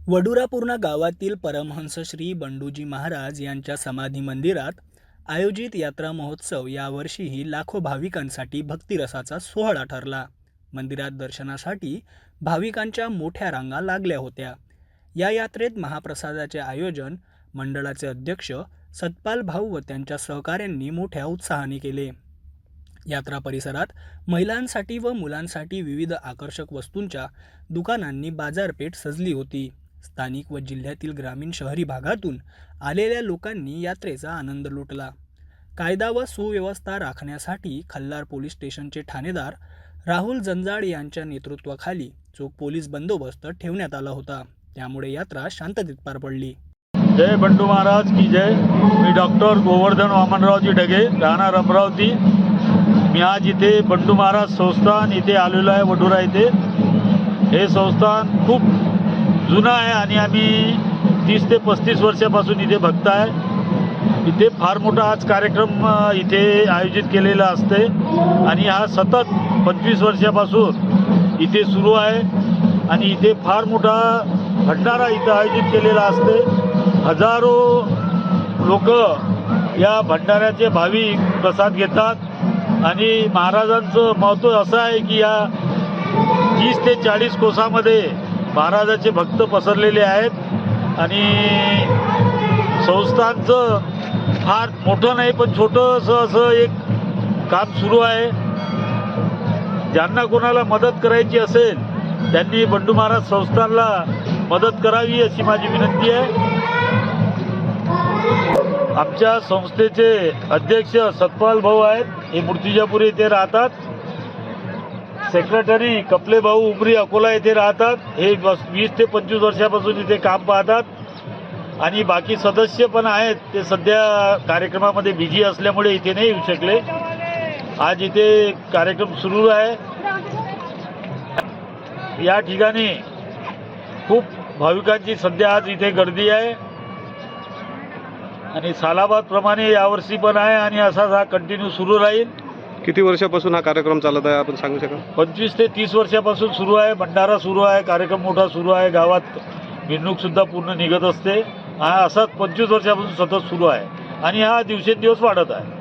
वडुरापूर्णा गावातील परमहंस श्री बंडूजी महाराज यांच्या समाधी मंदिरात आयोजित यात्रा महोत्सव यावर्षीही लाखो भाविकांसाठी भक्तिरसाचा सोहळा ठरला। मंदिरात दर्शनासाठी भाविकांच्या मोठ्या रांगा लागल्या होत्या। या यात्रेत महाप्रसादाचे आयोजन मंडळाचे अध्यक्ष सतपाल भाऊ व त्यांच्या सहकाऱ्यांनी मोठ्या उत्साहाने केले। यात्रा परिसरात महिलांसाठी व मुलांसाठी विविध आकर्षक वस्तूंच्या दुकानांनी बाजारपेठ सजली होती। स्थानिक व जिल्ह्यातील ग्रामीण शहरी भागातून आलेल्या लोकांनी यात्रेचा आनंद लुटला। कायदा व सुव्यवस्था राखण्यासाठी खल्लार पोलीस स्टेशनचे ठाणेदार राहुल जंजाळ यांच्या नेतृत्वाखाली चोख पोलीस बंदोबस्त ठेवण्यात आला होता। त्यामुळे यात्रा शांततेत पार पडली। जय बंडू महाराज की जय। मी डॉक्टर गोवर्धन वामनरावजी ढगे, राहणार अमरावती। मी आज इथे बंडू महाराज संस्थान इथे आलेलो आहे वडुरा येथे। हे संस्थान खूप जुनं आहे आणि आम्ही 30 ते 35 वर्षापासून इथे भक्त आहे। इथे फार मोठा आज कार्यक्रम इथे आयोजित केलेला असते आणि हा सतत 25 वर्षापासून इथे सुरू आहे आणि इथे फार मोठा भंडारा इथं आयोजित केलेला असते। हजारो लोक या भंडाऱ्याचे भाविक प्रसाद घेतात आणि महाराजांचं महत्त्व असं आहे की या 30 ते 40 कोसामध्ये महाराजाचे भक्त पसरलेले आहेत आणि संस्थांचं फार मोठं नाही पण छोटंसं असं एक काम सुरू आहे। ज्यांना कोणाला मदत करायची असेल त्यांनी बंडू महाराज संस्थानला मदत करावी अशी माझी विनंती आहे। आमच्या संस्थेचे अध्यक्ष सतपाल भाऊ आहेत, हे मूर्तिजापूर येथे राहतात। सेक्रेटरी कपले भाऊ उमरी अकोला येथे राहतात, हे 20 ते 25 वर्षापासून इथे काम पाहतात आणि बाकी सदस्य पण आहेत, ते सध्या कार्यक्रमामध्ये बिझी असल्यामुळे इथे नाही येऊ शकले। आज इथे कार्यक्रम सुरू आहे। या ठिकाणी खूप भाविकांची सध्या आज इथे गर्दी आहे आणि सालाबादप्रमाणे यावर्षी पण आहे आणि असाच हा कंटिन्यू सुरू राहील। किती वर्षापासून हा कार्यक्रम चालत आहे आपण सांगू शकाल? 25 ते 30 वर्षापासून सुरू आहे। भंडारा सुरू आहे, कार्यक्रम मोठा सुरू आहे, गावात मिरवणूकसुद्धा पूर्ण निघत असते। हा असाच 25 वर्षापासून सतत सुरू आहे आणि हा दिवसेंदिवस वाढत आहे।